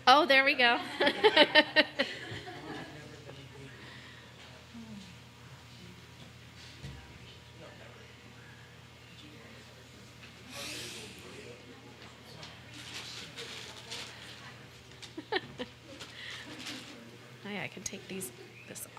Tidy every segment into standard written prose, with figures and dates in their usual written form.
Oh, there we go. Oh, yeah, I can take this off.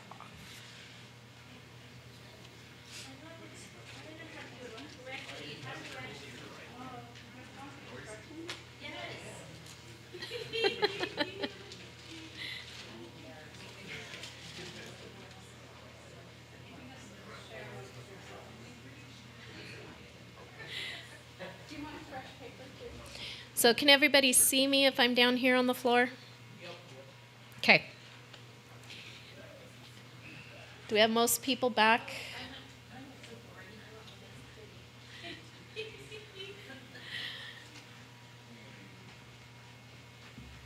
So can everybody see me if I'm down here on the floor? Okay. Do we have most people back?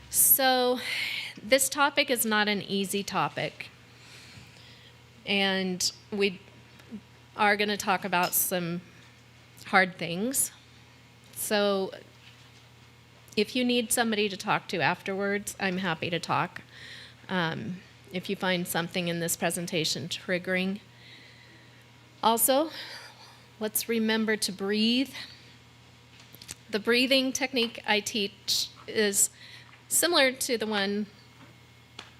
So this topic is not an easy topic. And we are going to talk about some hard things. So if you need somebody to talk to afterwards, I'm happy to talk. If you find something in this presentation triggering. Also, let's remember to breathe. The breathing technique I teach is similar to the one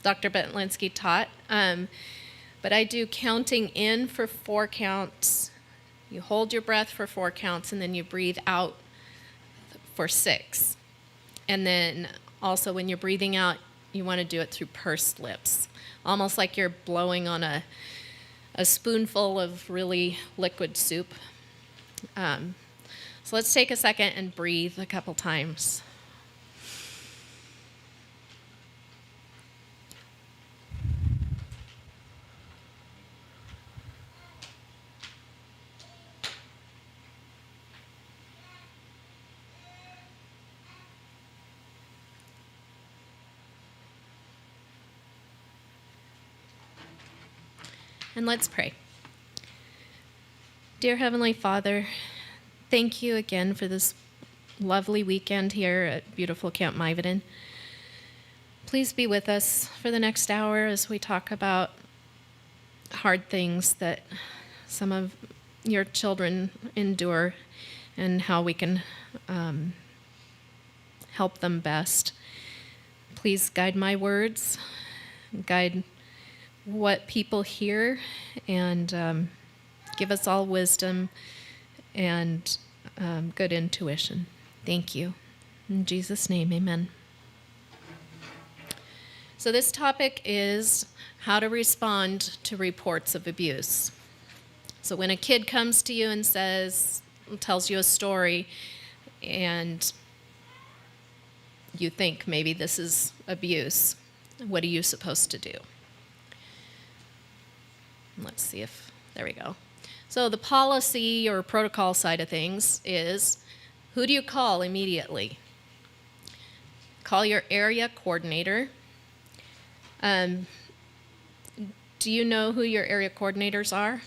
Dr. Betlinski taught, but I do counting in for 4 counts. You hold your breath for 4 counts, and then you breathe out for 6. And then also when you're breathing out, you want to do it through pursed lips, almost like you're blowing on a spoonful of really liquid soup. So let's take a second and breathe a couple times. And let's pray. Dear Heavenly Father, thank you again for this lovely weekend here at beautiful Camp Miveden. Please be with us for the next hour as we talk about hard things that some of your children endure and how we can help them best. Please guide my words, guide what people hear, and give us all wisdom and good intuition. Thank you. In Jesus' name, amen. So this topic is how to respond to reports of abuse. So when a kid comes to you and tells you a story, and you think maybe this is abuse, what are you supposed to do? Let's see if, there we go. So the policy or protocol side of things is, who do you call immediately? Call your area coordinator. Do you know who your area coordinators are?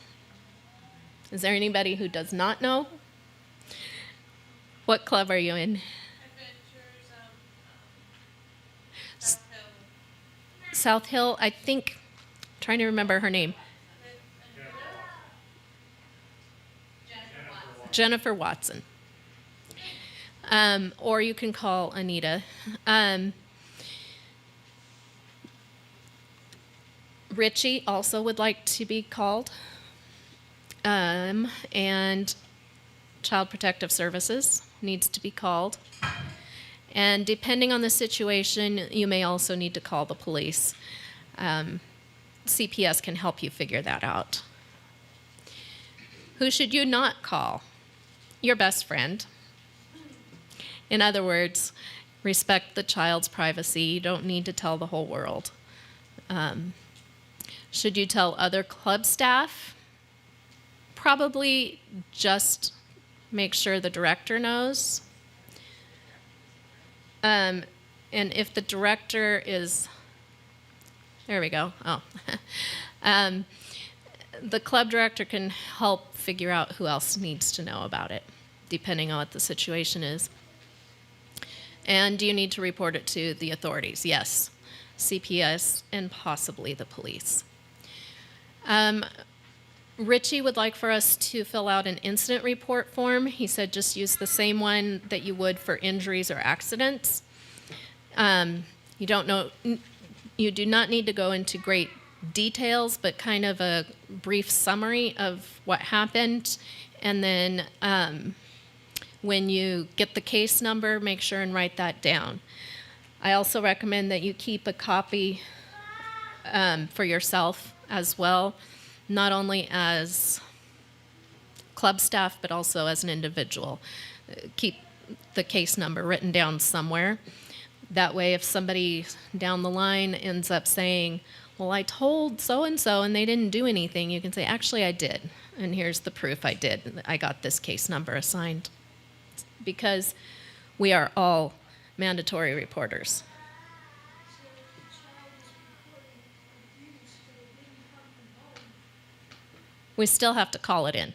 Is there anybody who does not know? What club are you in? Adventures, South Hill. South Hill, I think, trying to remember her name. Jennifer Watson. Or you can call Anita. Richie also would like to be called. And Child Protective Services needs to be called. And depending on the situation, you may also need to call the police. CPS can help you figure that out. Who should you not call? Your best friend. In other words, respect the child's privacy. You don't need to tell the whole world. Should you tell other club staff? Probably just make sure the director knows. And if the director is, there we go. Oh. The club director can help figure out who else needs to know about it, depending on what the situation is. And do you need to report it to the authorities? Yes. CPS and possibly the police. Richie would like for us to fill out an incident report form. He said just use the same one that you would for injuries or accidents. You do not need to go into great details, but kind of a brief summary of what happened. And then when you get the case number, make sure and write that down. I also recommend that you keep a copy for yourself as well, not only as club staff, but also as an individual. Keep the case number written down somewhere. That way, if somebody down the line ends up saying, well, I told so-and-so and they didn't do anything, you can say, actually, I did. And here's the proof I did. I got this case number assigned. Because we are all mandatory reporters. We still have to call it in.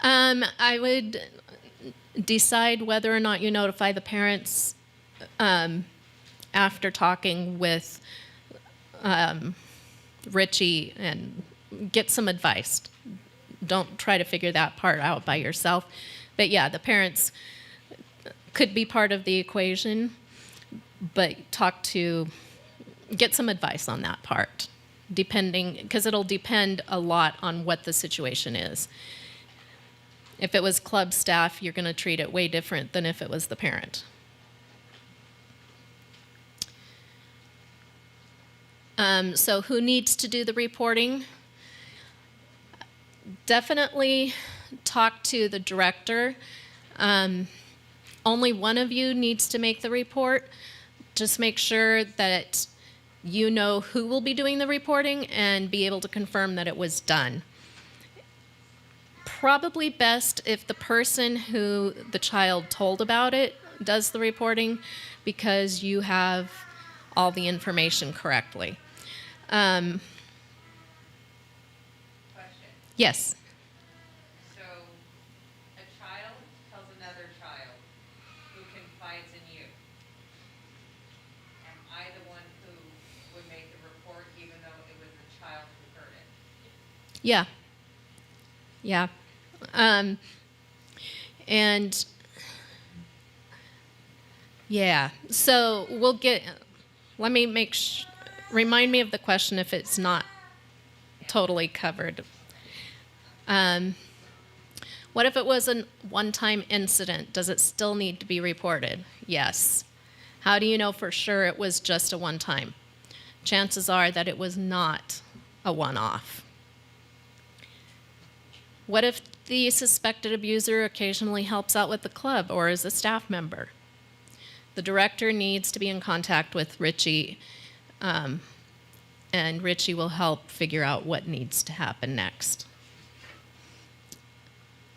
I would decide whether or not you notify the parents after talking with Richie and get some advice. Don't try to figure that part out by yourself. But yeah, the parents could be part of the equation, but get some advice on that part, because it'll depend a lot on what the situation is. If it was club staff, you're going to treat it way different than if it was the parent. So who needs to do the reporting? Definitely talk to the director. Only one of you needs to make the report. Just make sure that you know who will be doing the reporting and be able to confirm that it was done. Probably best if the person who the child told about it does the reporting, because you have all the information correctly. Question. Yes. So, a child tells another child who confides in you. Am I the one who would make the report even though it was the child who heard it? Yeah. Yeah. And yeah, so let me remind me of the question if it's not totally covered. What if it was a one-time incident? Does it still need to be reported? Yes. How do you know for sure it was just a one-time? Chances are that it was not a one-off. What if the suspected abuser occasionally helps out with the club or is a staff member? The director needs to be in contact with Richie, and Richie will help figure out what needs to happen next,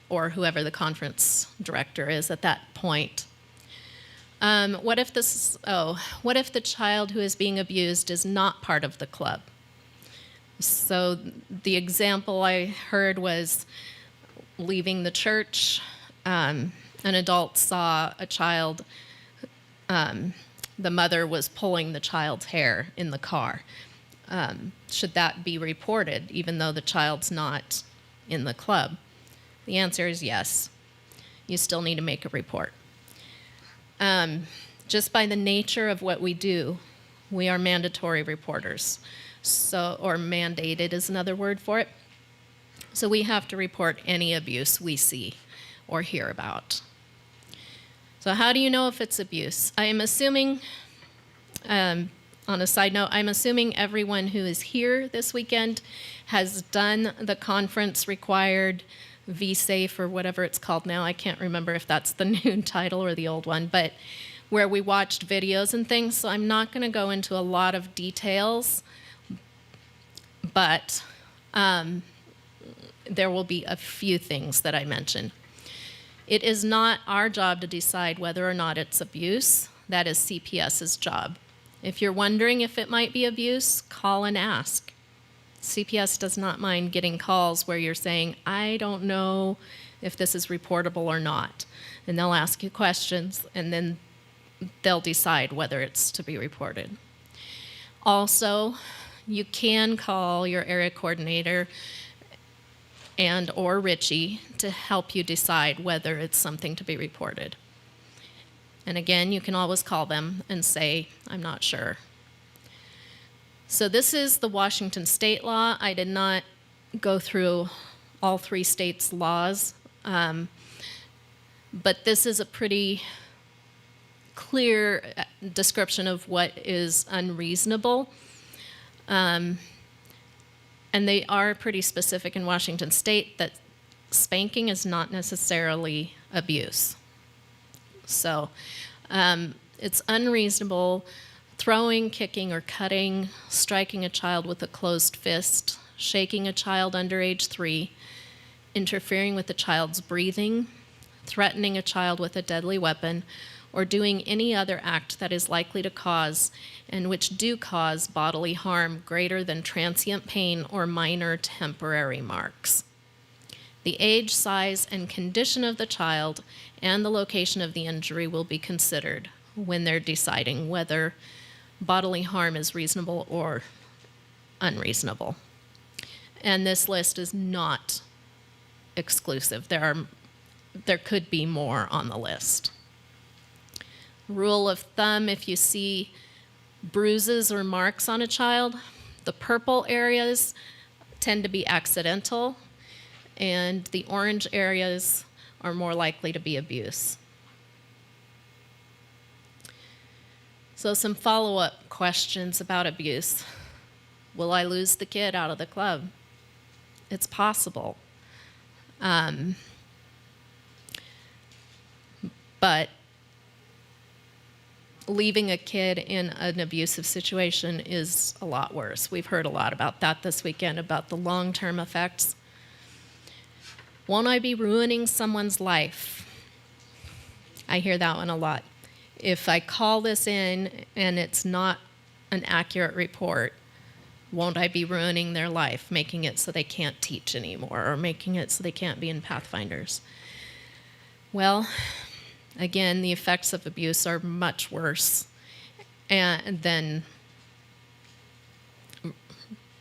or whoever the conference director is at that point. What if the child who is being abused is not part of the club? So the example I heard was leaving the church. An adult saw a child. The mother was pulling the child's hair in the car. Should that be reported, even though the child's not in the club? The answer is yes. You still need to make a report. Just by the nature of what we do, we are mandatory reporters. Or mandated is another word for it. So we have to report any abuse we see or hear about. So how do you know if it's abuse? I am assuming, on a side note, I'm assuming everyone who is here this weekend has done the conference required V-Safe or whatever it's called now. I can't remember if that's the new title or the old one, but where we watched videos and things. So I'm not going to go into a lot of details, but there will be a few things that I mention. It is not our job to decide whether or not it's abuse. That is CPS's job. If you're wondering if it might be abuse, call and ask. CPS does not mind getting calls where you're saying, I don't know if this is reportable or not. And they'll ask you questions, and then they'll decide whether it's to be reported. Also, you can call your area coordinator and or Richie to help you decide whether it's something to be reported. And again, you can always call them and say, I'm not sure. So this is the Washington state law. I did not go through all 3 states' laws, but this is a pretty clear description of what is unreasonable. And they are pretty specific in Washington state that spanking is not necessarily abuse. So it's unreasonable throwing, kicking, or cutting, striking a child with a closed fist, shaking a child under age 3, interfering with the child's breathing, threatening a child with a deadly weapon, or doing any other act that is likely to cause and which do cause bodily harm greater than transient pain or minor temporary marks. The age, size, and condition of the child and the location of the injury will be considered when they're deciding whether bodily harm is reasonable or unreasonable. And this list is not exclusive. There could be more on the list. Rule of thumb, if you see bruises or marks on a child, the purple areas tend to be accidental, and the orange areas are more likely to be abuse. So some follow-up questions about abuse. Will I lose the kid out of the club? It's possible. But leaving a kid in an abusive situation is a lot worse. We've heard a lot about that this weekend, about the long-term effects. Won't I be ruining someone's life? I hear that one a lot. If I call this in and it's not an accurate report, won't I be ruining their life, making it so they can't teach anymore, or making it so they can't be in Pathfinders? Well, again, the effects of abuse are much worse than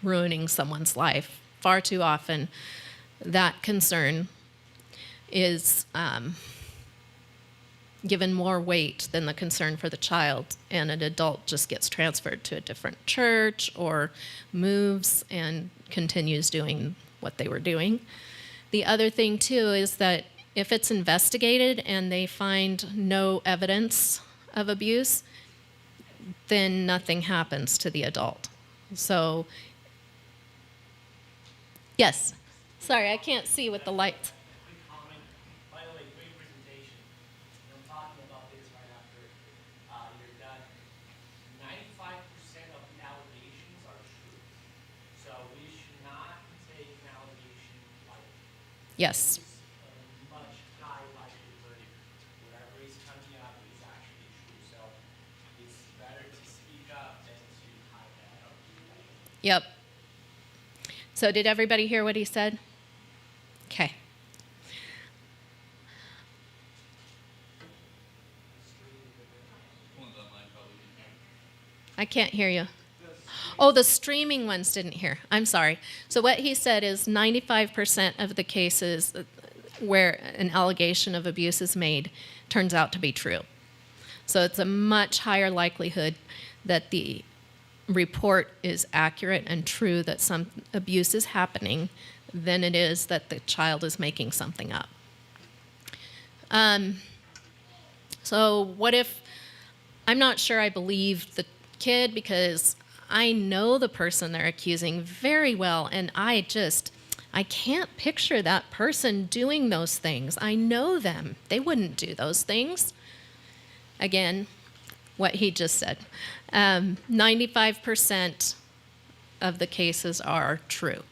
ruining someone's life. Far too often, that concern is given more weight than the concern for the child, and an adult just gets transferred to a different church or moves and continues doing what they were doing. The other thing, too, is that if it's investigated and they find no evidence of abuse, then nothing happens to the adult. So, yes. Sorry, I can't see with the lights. Quick comment. By the way, great presentation. I'm talking about this right after you're done. 95% of the allegations are true. So we should not take an allegation lightly. Yes. It's a much high likelihood whatever is coming up is actually true. So it's better to speak up than to hide that. Yep. So did everybody hear what he said? Okay. I can't hear you. Oh, the streaming ones didn't hear. I'm sorry. So what he said is 95% of the cases where an allegation of abuse is made turns out to be true. So it's a much higher likelihood that the report is accurate and true, that some abuse is happening, than it is that the child is making something up. So what if, I'm not sure I believe the kid because I know the person they're accusing very well, and I can't picture that person doing those things. I know them. They wouldn't do those things. Again, what he just said. 95% of the cases are true.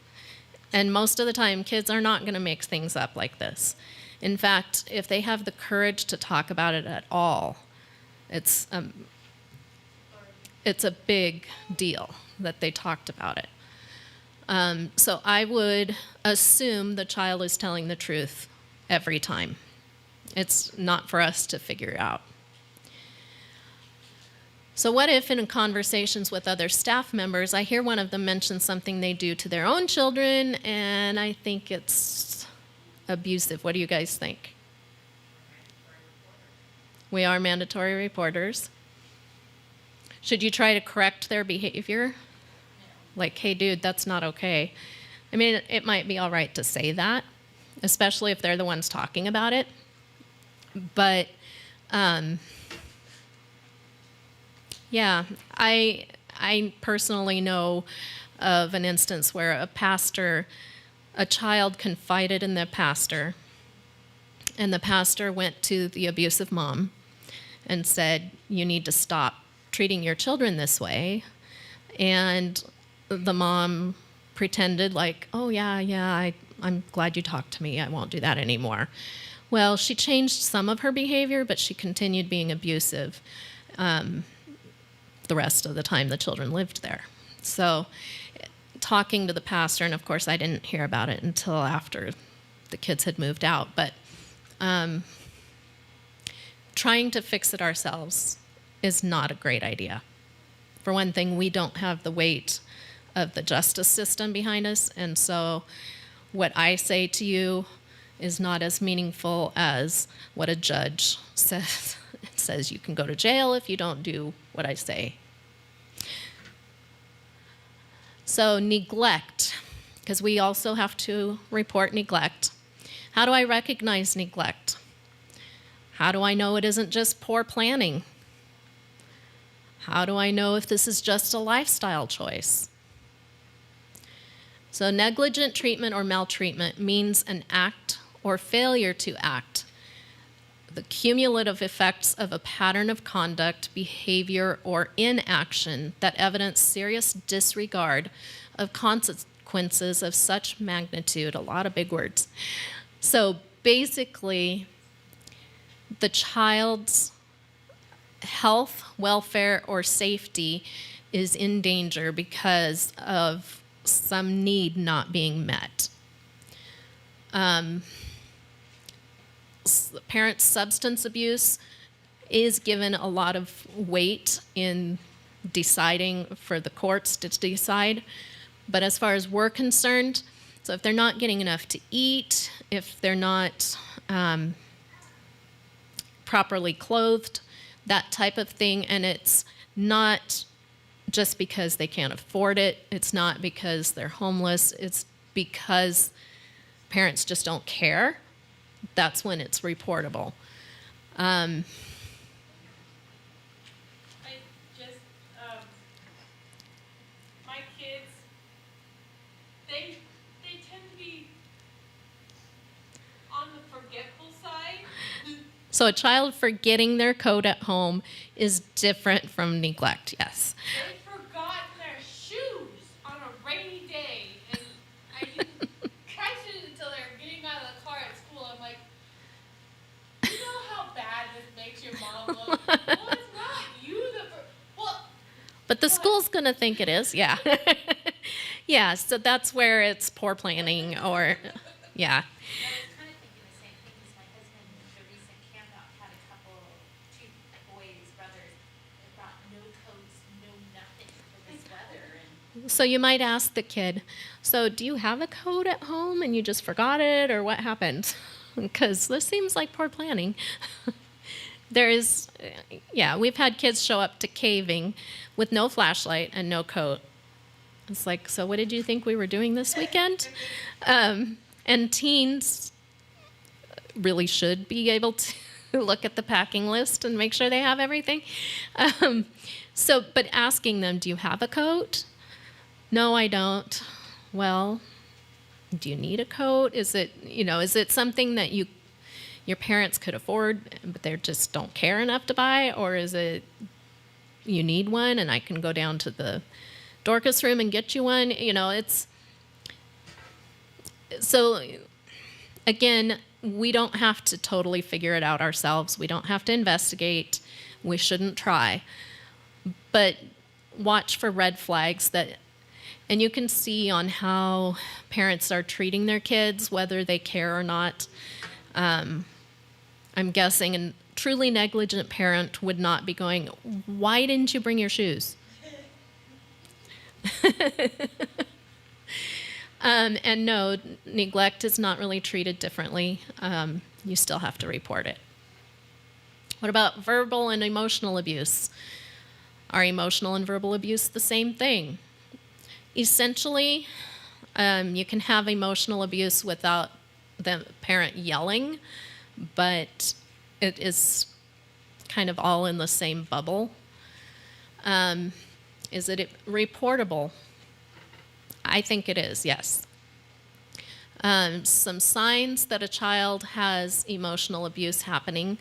And most of the time, kids are not going to make things up like this. In fact, if they have the courage to talk about it at all, it's a big deal that they talked about it. So I would assume the child is telling the truth every time. It's not for us to figure out. So what if in conversations with other staff members, I hear one of them mention something they do to their own children, and I think it's abusive. What do you guys think? We are mandatory reporters. Should you try to correct their behavior? Like, hey, dude, that's not okay. I mean, it might be all right to say that, especially if they're the ones talking about it. But, yeah, I personally know of an instance where a child confided in the pastor, and the pastor went to the abusive mom and said, you need to stop treating your children this way. And the mom pretended like, oh, yeah, I'm glad you talked to me. I won't do that anymore. Well, she changed some of her behavior, but she continued being abusive the rest of the time the children lived there. So talking to the pastor, and of course I didn't hear about it until after the kids had moved out, but trying to fix it ourselves is not a great idea. For one thing, we don't have the weight of the justice system behind us, and so what I say to you is not as meaningful as what a judge says. It says you can go to jail if you don't do what I say. So neglect, because we also have to report neglect. How do I recognize neglect? How do I know it isn't just poor planning? How do I know if this is just a lifestyle choice? So negligent treatment or maltreatment means an act or failure to act, the cumulative effects of a pattern of conduct, behavior, or inaction that evidence serious disregard of consequences of such magnitude. A lot of big words. So basically, the child's health, welfare, or safety is in danger because of some need not being met. Parents' substance abuse is given a lot of weight in deciding for the courts to decide. But as far as we're concerned, so if they're not getting enough to eat, if they're not properly clothed, that type of thing, and it's not just because they can't afford it, it's not because they're homeless, it's because parents just don't care, that's when it's reportable. I just, my kids, they tend to be on the forgetful side. So a child forgetting their coat at home is different from neglect, yes. They've forgotten their shoes on a rainy day, and I didn't catch it until they were getting out of the car at school. I'm like, you know how bad this makes your mom look? Well, it's not you well, But the school's going to think it is, yeah. Yeah, so that's where it's poor planning or, yeah. I was kind of thinking the same thing because my husband, the recent camp out, had two boys, brothers, that brought no coats, no nothing for this weather. And So you might ask the kid, so do you have a coat at home and you just forgot it, or what happened? Because this seems like poor planning. There is, yeah, we've had kids show up to caving with no flashlight and no coat. It's like, so what did you think we were doing this weekend? And teens really should be able to look at the packing list and make sure they have everything. But asking them, do you have a coat? No, I don't. Well, do you need a coat? Is it something that your parents could afford, but they just don't care enough to buy? Or is it you need one and I can go down to the Dorcas room and get you one? So again, we don't have to totally figure it out ourselves. We don't have to investigate. We shouldn't try. But watch for red flags and you can see on how parents are treating their kids, whether they care or not. I'm guessing a truly negligent parent would not be going, "Why didn't you bring your shoes?" And no, neglect is not really treated differently. You still have to report it. What about verbal and emotional abuse? Are emotional and verbal abuse the same thing? Essentially, you can have emotional abuse without the parent yelling, but it is kind of all in the same bubble. Is it reportable? I think it is, yes. Some signs that a child has emotional abuse happening: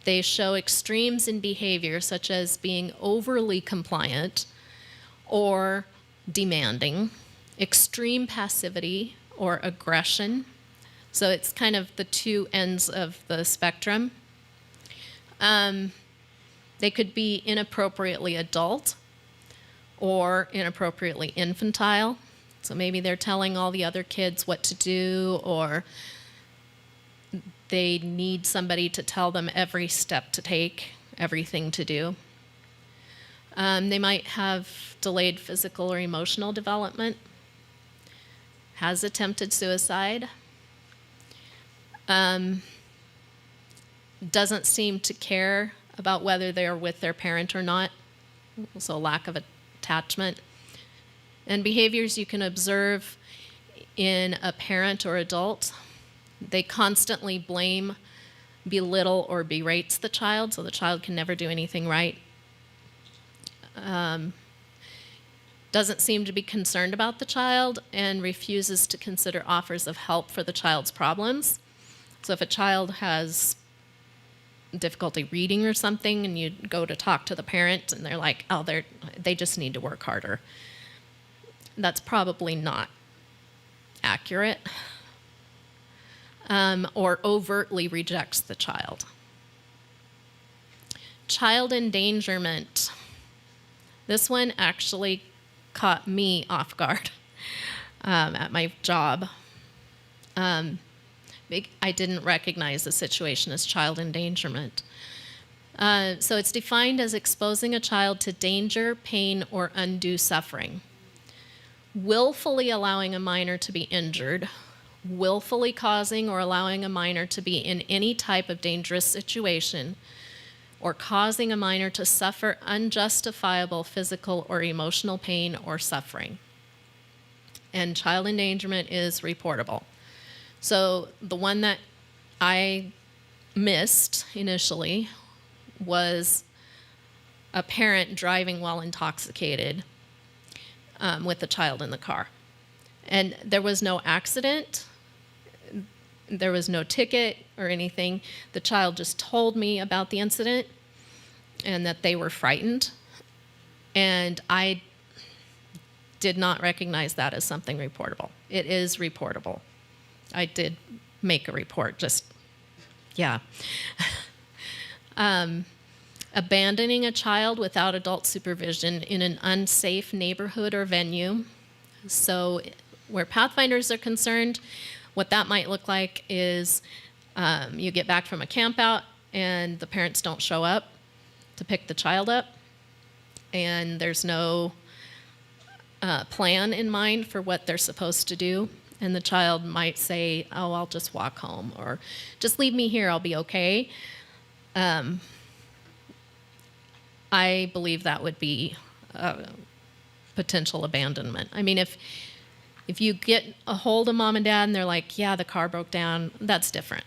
they show extremes in behavior, such as being overly compliant or demanding, extreme passivity or aggression. So it's kind of the two ends of the spectrum. They could be inappropriately adult or inappropriately infantile. So maybe they're telling all the other kids what to do, or they need somebody to tell them every step to take, everything to do. They might have delayed physical or emotional development, has attempted suicide, doesn't seem to care about whether they're with their parent or not, so lack of attachment. And behaviors you can observe in a parent or adult: they constantly blame, belittle, or berates the child, so the child can never do anything right. Doesn't seem to be concerned about the child and refuses to consider offers of help for the child's problems. So if a child has difficulty reading or something and you go to talk to the parent and they're like, "Oh, they just need to work harder," that's probably not accurate. Or overtly rejects the child. Child endangerment. This one actually caught me off guard at my job. I didn't recognize the situation as child endangerment. So it's defined as exposing a child to danger, pain, or undue suffering. Willfully allowing a minor to be injured, willfully causing or allowing a minor to be in any type of dangerous situation, or causing a minor to suffer unjustifiable physical or emotional pain or suffering. And child endangerment is reportable. So the one that I missed initially was a parent driving while intoxicated with a child in the car. And there was no accident, there was no ticket or anything. The child just told me about the incident and that they were frightened. And I did not recognize that as something reportable. It is reportable. I did make a report, abandoning a child without adult supervision in an unsafe neighborhood or venue. So where Pathfinders are concerned, what that might look like is you get back from a camp out and the parents don't show up to pick the child up, and there's no plan in mind for what they're supposed to do. And the child might say, "Oh, I'll just walk home," or "Just leave me here, I'll be okay." I believe that would be potential abandonment. I mean, if you get a hold of mom and dad and they're like, "Yeah, the car broke down," that's different.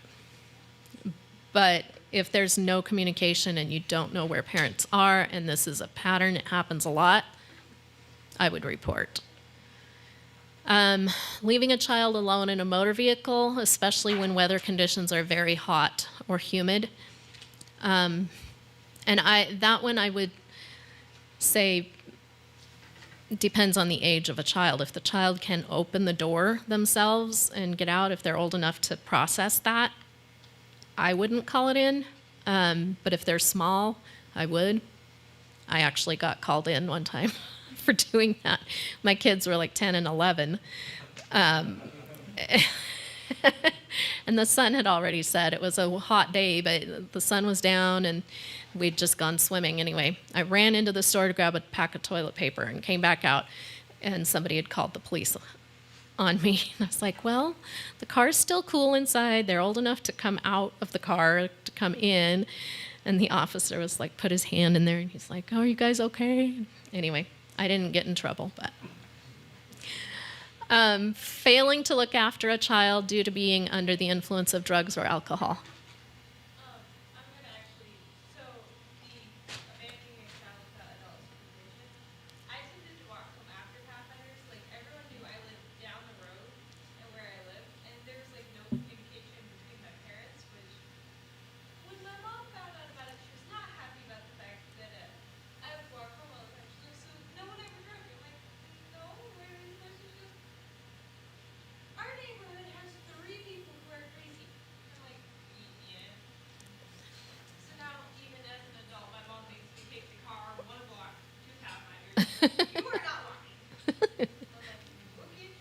But if there's no communication and you don't know where parents are, and this is a pattern, it happens a lot, I would report. Leaving a child alone in a motor vehicle, especially when weather conditions are very hot or humid. And that one I would say depends on the age of a child. If the child can open the door themselves and get out, if they're old enough to process that, I wouldn't call it in. But if they're small, I would. I actually got called in one time for doing that. My kids were like 10 and 11. And the sun had already set. It was a hot day, but the sun was down and we'd just gone swimming. Anyway, I ran into the store to grab a pack of toilet paper and came back out, and somebody had called the police on me. And I was like, well, the car's still cool inside. They're old enough to come out of the car to come in. And the officer was like, put his hand in there, and he's like, oh, are you guys okay? Anyway, I didn't get in trouble, but. Failing to look after a child due to being under the influence of drugs or alcohol. I'm gonna actually, so the abandoning a child without adult supervision, I tended to walk home after Pathfinders. Like, everyone knew I lived down the road and where I lived, and there was like no communication between my parents, which when my mom found out about it, she was not happy about the fact that I would walk home all the time. She was like, so no one ever drove you. I'm like, no, where is my sister? Our neighborhood has 3 people who are crazy. I'm like, yeah. So now, even as an adult, my mom makes me take the car 1 block to Pathfinders. You are not walking. I'm like, okay.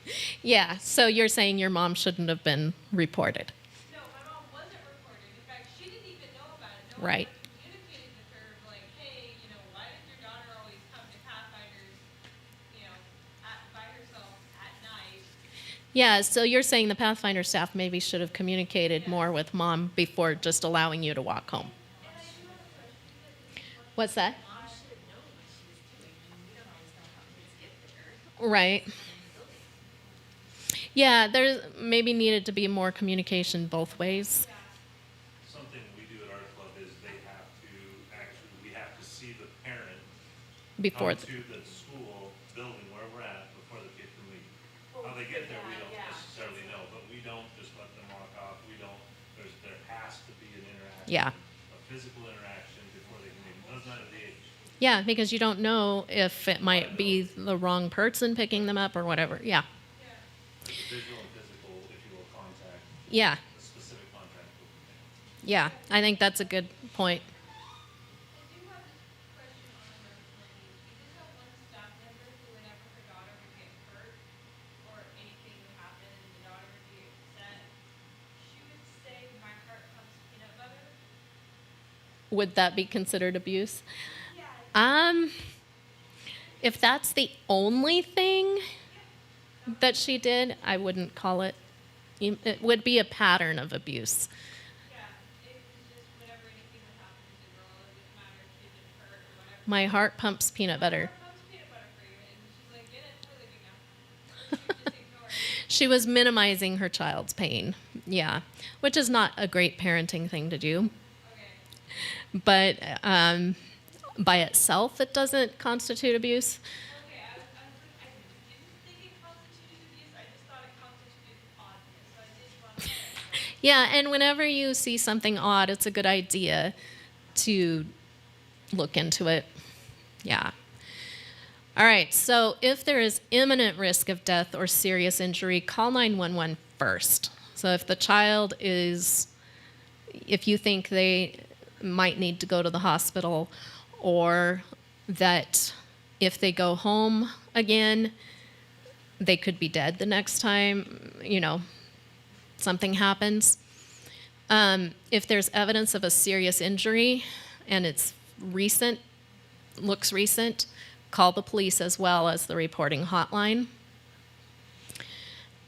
Yeah, so you're saying your mom shouldn't have been reported. No, my mom wasn't reported. In fact, she didn't even know about it. No Right. one ever communicated with her, like, hey, why does your daughter always come to Pathfinders, by herself at night? Yeah, so you're saying the Pathfinder staff maybe should have communicated more with mom before just allowing you to walk home. And I do have a question. What's that? Mom should have known what she was doing, and we don't always know how kids get there Right. in the building. Yeah, there maybe needed to be more communication both ways. Something we do at our club is we have to see the parent Before. come to the school building where we're at before the kid can leave. How they get there, we don't necessarily know, but we don't just let them walk off. There has to be an interaction. Yeah. A physical interaction before they can leave. It doesn't matter the age. Yeah, because you don't know if it might be the wrong person picking them up or whatever. Yeah. There's visual and physical, if you will, contact, Yeah. a specific contact with the parent. Yeah. I think that's a good point. I do have this question on emotional abuse. We did have one staff member who, whenever her daughter would get hurt or anything would happen and the daughter would be upset, she would say, my heart pumps peanut butter. Would that be considered abuse? Yeah. If that's the only thing that she did, I wouldn't call it. It would be a pattern of abuse. Yeah. It was just whenever anything would happen to the girl, it didn't matter if she had been hurt or whatever. My heart pumps peanut butter. My heart pumps peanut butter for you. And she's like, get it, we're leaving now. Or she would just ignore it. She was minimizing her child's pain. Yeah, which is not a great parenting thing to do. Okay. But by itself, it doesn't constitute abuse. Okay, I didn't think it constituted abuse. I just thought it constituted oddness. So I did want to check. Yeah, and whenever you see something odd, it's a good idea to look into it. Yeah. All right, so if there is imminent risk of death or serious injury, call 911 first. So if the child if you think they might need to go to the hospital, or that if they go home again, they could be dead the next time, something happens. If there's evidence of a serious injury and it's looks recent, call the police as well as the reporting hotline.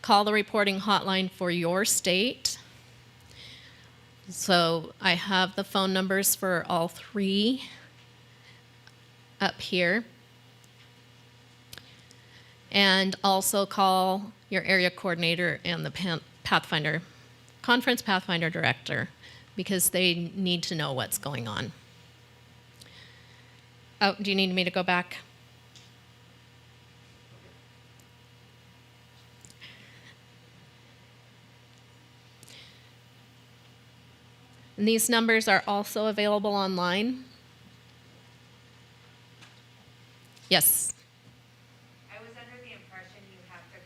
Call the reporting hotline for your state. So I have the phone numbers for all 3 up here. And also call your area coordinator and the conference Pathfinder director, because they need to know what's going on. Oh, do you need me to go back? And these numbers are also available online. Yes. I was under the impression you have to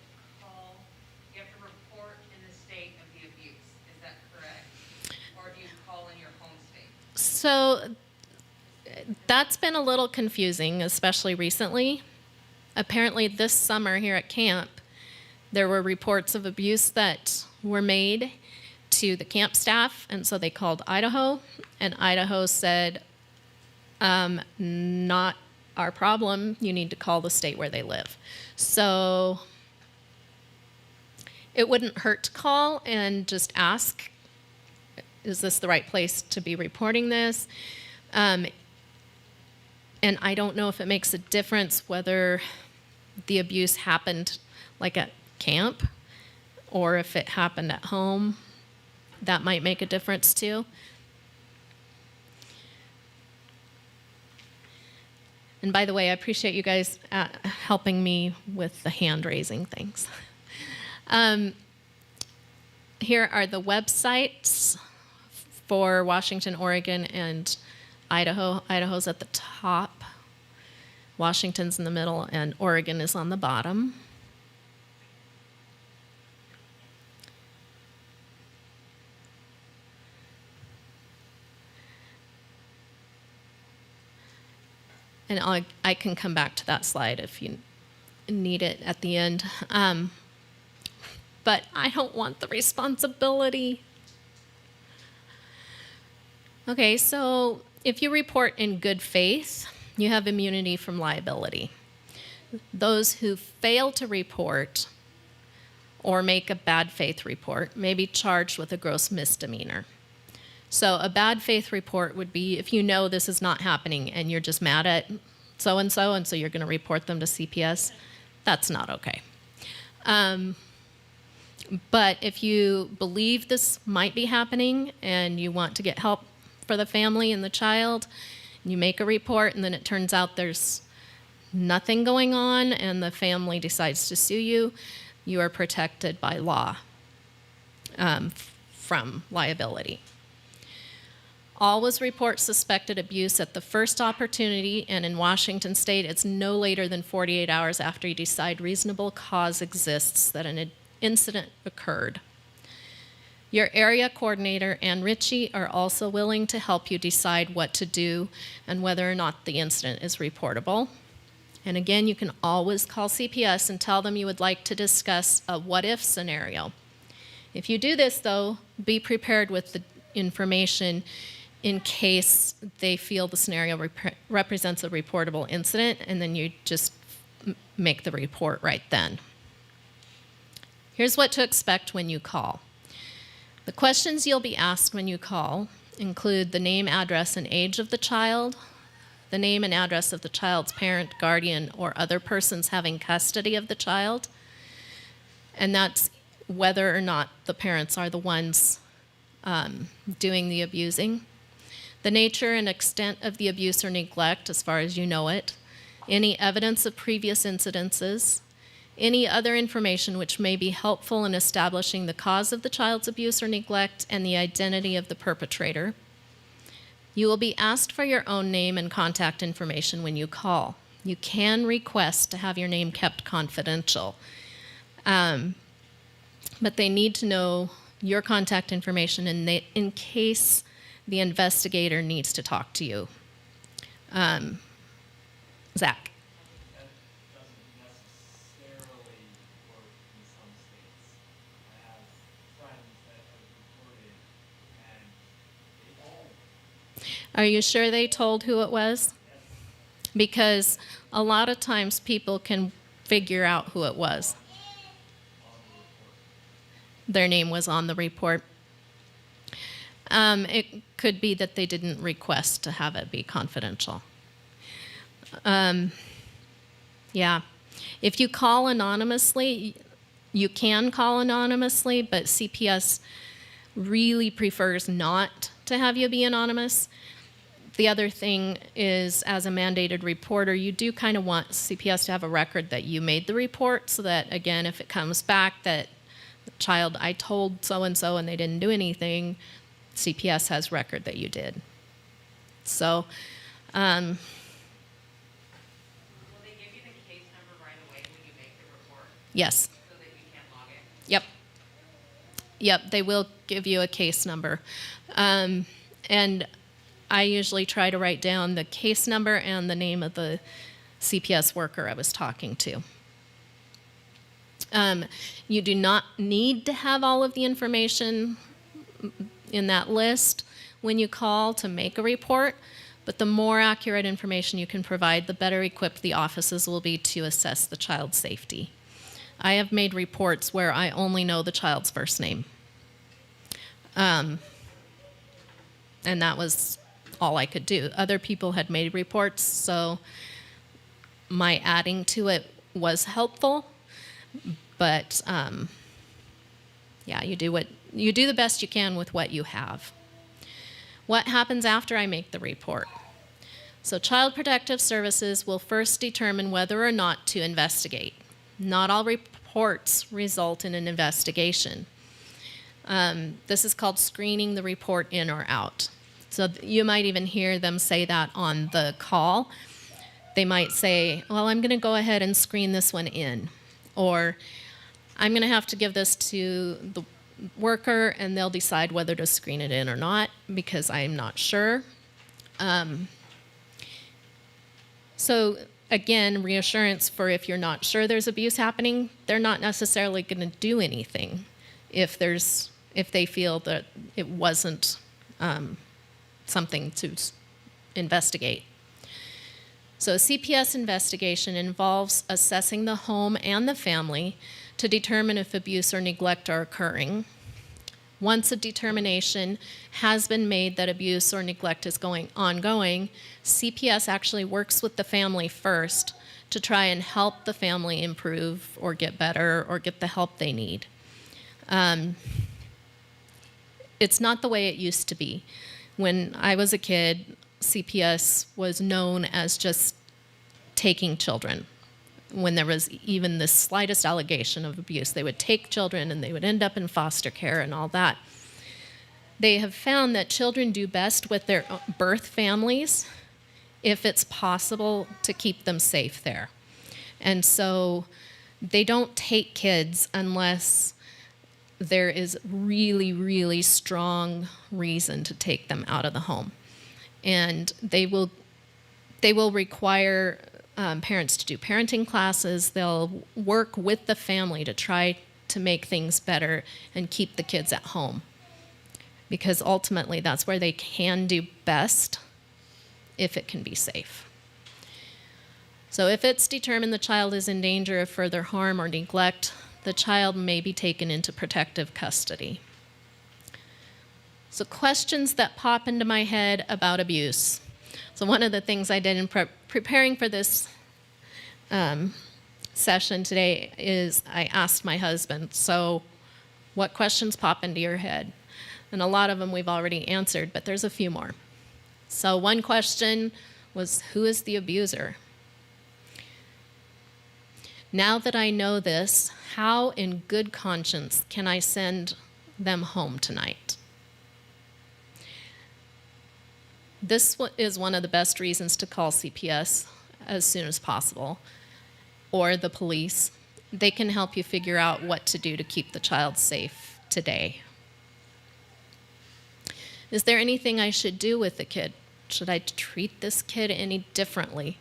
report in the state of the abuse. Is that correct? Or do you call in your home state? So that's been a little confusing, especially recently. Apparently this summer here at camp, there were reports of abuse that were made, to the camp staff, and so they called Idaho, and Idaho said, not our problem, you need to call the state where they live. So it wouldn't hurt to call and just ask, is this the right place to be reporting this? And I don't know if it makes a difference whether the abuse happened like at camp or if it happened at home. That might make a difference too. And by the way, I appreciate you guys helping me with the hand raising things. Here are the websites for Washington, Oregon, and Idaho. Idaho's at the top, Washington's in the middle, and Oregon is on the bottom. And I can come back to that slide if you need it at the end. But I don't want the responsibility. Okay, so if you report in good faith, you have immunity from liability. Those who fail to report or make a bad faith report may be charged with a gross misdemeanor. So a bad faith report would be if you know this is not happening and you're just mad at so-and-so, and so you're going to report them to CPS. That's not okay. But if you believe this might be happening and you want to get help for the family and the child, you make a report and then it turns out there's nothing going on and the family decides to sue you, you are protected by law from liability. Always report suspected abuse at the first opportunity, and in Washington State, it's no later than 48 hours after you decide reasonable cause exists that an incident occurred. Your area coordinator and Richie are also willing to help you decide what to do and whether or not the incident is reportable. And again, you can always call CPS and tell them you would like to discuss a what-if scenario. If you do this, though, be prepared with the information in case they feel the scenario represents a reportable incident, and then you just make the report right then. Here's what to expect when you call. The questions you'll be asked when you call include the name, address, and age of the child, the name and address of the child's parent, guardian, or other persons having custody of the child, and that's whether or not the parents are the ones doing the abusing, the nature and extent of the abuse or neglect as far as you know it, any evidence of previous incidences, any other information which may be helpful in establishing the cause of the child's abuse or neglect and the identity of the perpetrator. You will be asked for your own name and contact information when you call. You can request to have your name kept confidential, but they need to know your contact information in case the investigator needs to talk to you. Zach. That doesn't necessarily work in some states. I have friends that have reported and they all Are you sure they told who it was? Because a lot of times people can figure out who it was. Their name was on the report. It could be that they didn't request to have it be confidential. Yeah. If you call anonymously, you can call anonymously, but CPS really prefers not to have you be anonymous. The other thing is, as a mandated reporter, you do kind of want CPS to have a record that you made the report so that, again, if it comes back that the child, I told so-and-so and they didn't do anything, CPS has record that you did. So, Will they give you the case number right away when you make the report yes. so that you can log it? Yep, they will give you a case number. And I usually try to write down the case number and the name of the CPS worker I was talking to. You do not need to have all of the information in that list when you call to make a report, but the more accurate information you can provide, the better equipped the offices will be to assess the child's safety. I have made reports where I only know the child's first name. And that was all I could do. Other people had made reports, so my adding to it was helpful, but yeah, you do the best you can with what you have. What happens after I make the report? So Child Protective Services will first determine whether or not to investigate. Not all reports result in an investigation. This is called screening the report in or out. So you might even hear them say that on the call. They might say, well, I'm going to go ahead and screen this one in. Or I'm going to have to give this to the worker and they'll decide whether to screen it in or not because I'm not sure. So again, reassurance for if you're not sure there's abuse happening, they're not necessarily going to do anything if they feel that it wasn't something to investigate. So a CPS investigation involves assessing the home and the family to determine if abuse or neglect are occurring. Once a determination has been made that abuse or neglect is ongoing, CPS actually works with the family first to try and help the family improve or get better or get the help they need. It's not the way it used to be. When I was a kid, CPS was known as just taking children. When there was even the slightest allegation of abuse, they would take children and they would end up in foster care and all that. They have found that children do best with their birth families if it's possible to keep them safe there. And so they don't take kids unless there is really, really strong reason to take them out of the home. And they will require parents to do parenting classes. They'll work with the family to try to make things better and keep the kids at home. Because ultimately that's where they can do best if it can be safe. So if it's determined the child is in danger of further harm or neglect, the child may be taken into protective custody. So questions that pop into my head about abuse. So one of the things I did in preparing for this session today is I asked my husband, so what questions pop into your head? And a lot of them we've already answered, but there's a few more. So one question was, who is the abuser? Now that I know this, how in good conscience can I send them home tonight? This is one of the best reasons to call CPS as soon as possible, or the police. They can help you figure out what to do to keep the child safe today. Is there anything I should do with the kid? Should I treat this kid any differently?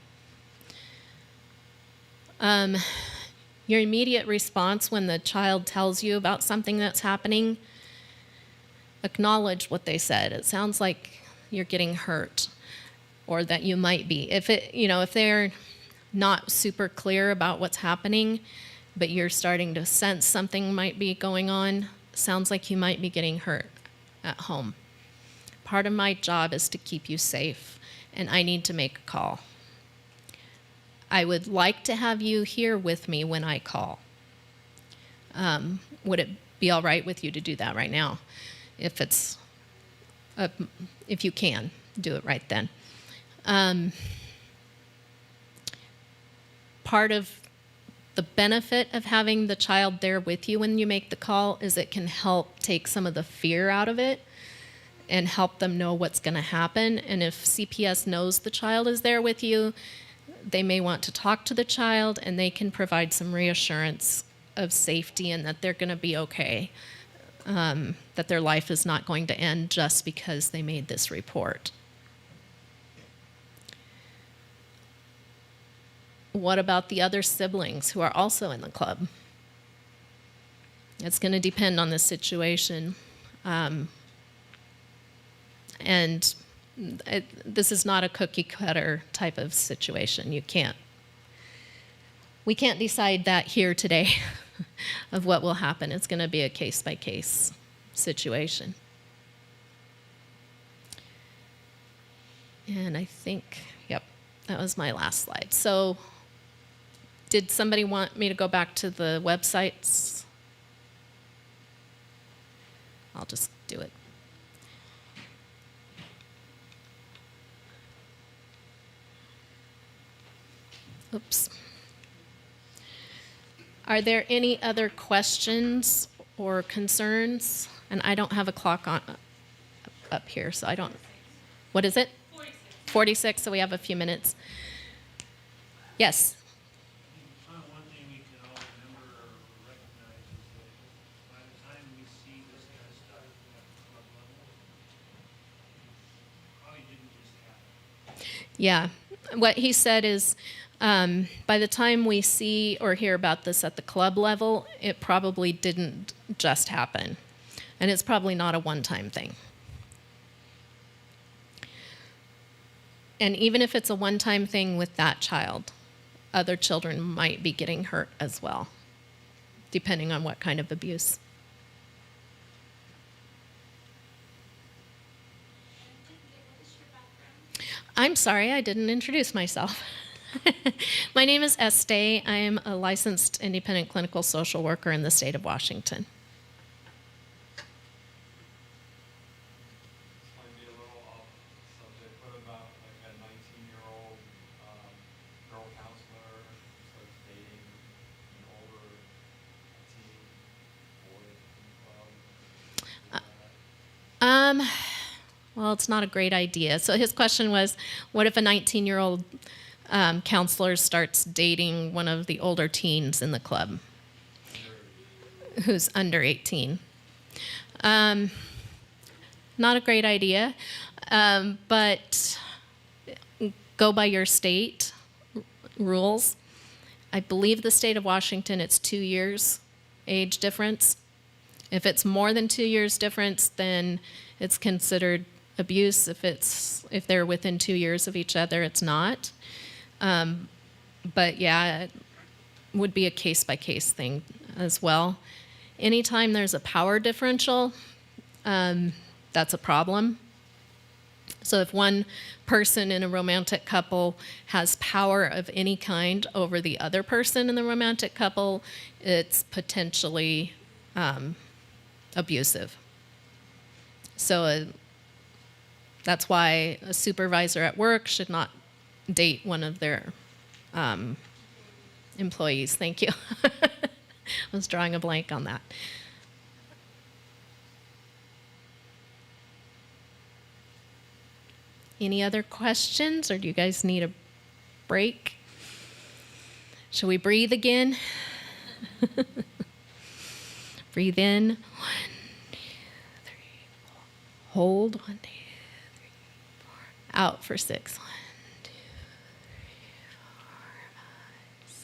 Your immediate response when the child tells you about something that's happening, acknowledge what they said. It sounds like you're getting hurt or that you might be. If they're not super clear about what's happening, but you're starting to sense something might be going on, sounds like you might be getting hurt at home. Part of my job is to keep you safe, and I need to make a call. I would like to have you here with me when I call. Would it be all right with you to do that right now? If you can, do it right then. Part of the benefit of having the child there with you when you make the call is it can help take some of the fear out of it and help them know what's going to happen. And if CPS knows the child is there with you, they may want to talk to the child and they can provide some reassurance of safety and that they're going to be okay, that their life is not going to end just because they made this report. What about the other siblings who are also in the club? It's going to depend on the situation. And this is not a cookie cutter type of situation. We can't decide that here today of what will happen. It's going to be a case by case situation. And I think, yep, that was my last slide. So did somebody want me to go back to the websites? I'll just do it. Oops. Are there any other questions or concerns? And I don't have a clock on up here, so I don't. What is it? 46. 46, so we have a few minutes. Yes. One thing we can all remember or recognize is that by the time we see this kind of stuff at the club level, it probably didn't just happen. Yeah. What he said is by the time we see or hear about this at the club level, it probably didn't just happen. And it's probably not a one-time thing. And even if it's a one-time thing with that child, other children might be getting hurt as well, depending on what kind of abuse. I'm sorry, I didn't introduce myself. My name is Estee. I am a licensed independent clinical social worker in the state of Washington. This might be a little off subject, but about like a 19-year-old girl counselor starts dating an older teen boy in the club. Well, it's not a great idea. So his question was, what if a 19-year-old counselor starts dating one of the older teens in the club who's under 18? Not a great idea, but go by your state rules. I believe the state of Washington, it's 2 years age difference. If it's more than 2 years difference, then it's considered abuse. If they're within 2 years of each other, it's not. But yeah, it would be a case-by-case thing as well. Anytime there's a power differential, that's a problem. So if one person in a romantic couple has power of any kind over the other person in the romantic couple, it's potentially abusive. So that's why a supervisor at work should not date one of their employees. Thank you. I was drawing a blank on that. Any other questions, or do you guys need a break? Shall we breathe again? Breathe in. 1, 2, 3, 4. Hold. 1, 2, 3, 4. Out for 6. 1, 2, 3, 4, 5, 6.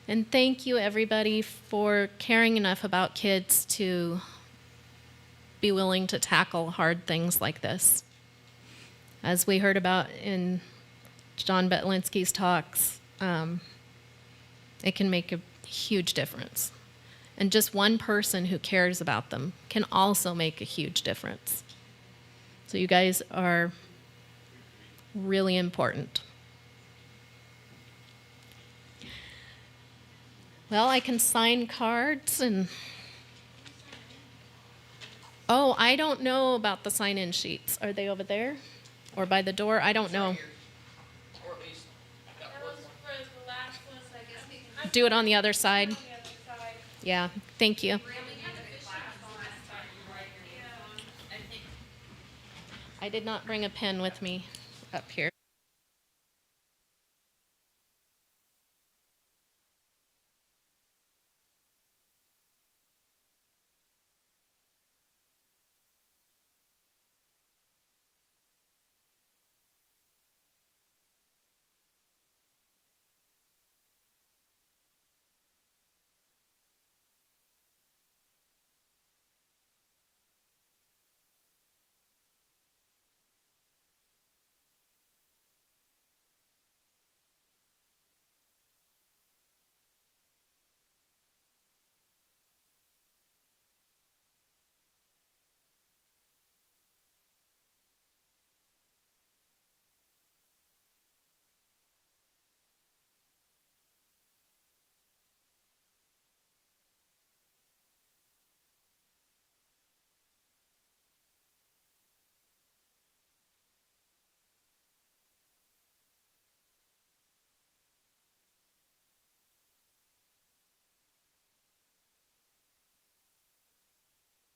And thank you, everybody, for caring enough about kids to be willing to tackle hard things like this. As we heard about in John Betlinski's talks, it can make a huge difference. And just one person who cares about them can also make a huge difference. So you guys are really important. Well, I can sign cards and... Oh, I don't know about the sign-in sheets. Are they over there? Or by the door? I don't know. That was for the last one, so I guess we can Do it on the other side. on the other side. Yeah, thank you. I did not bring a pen with me up here.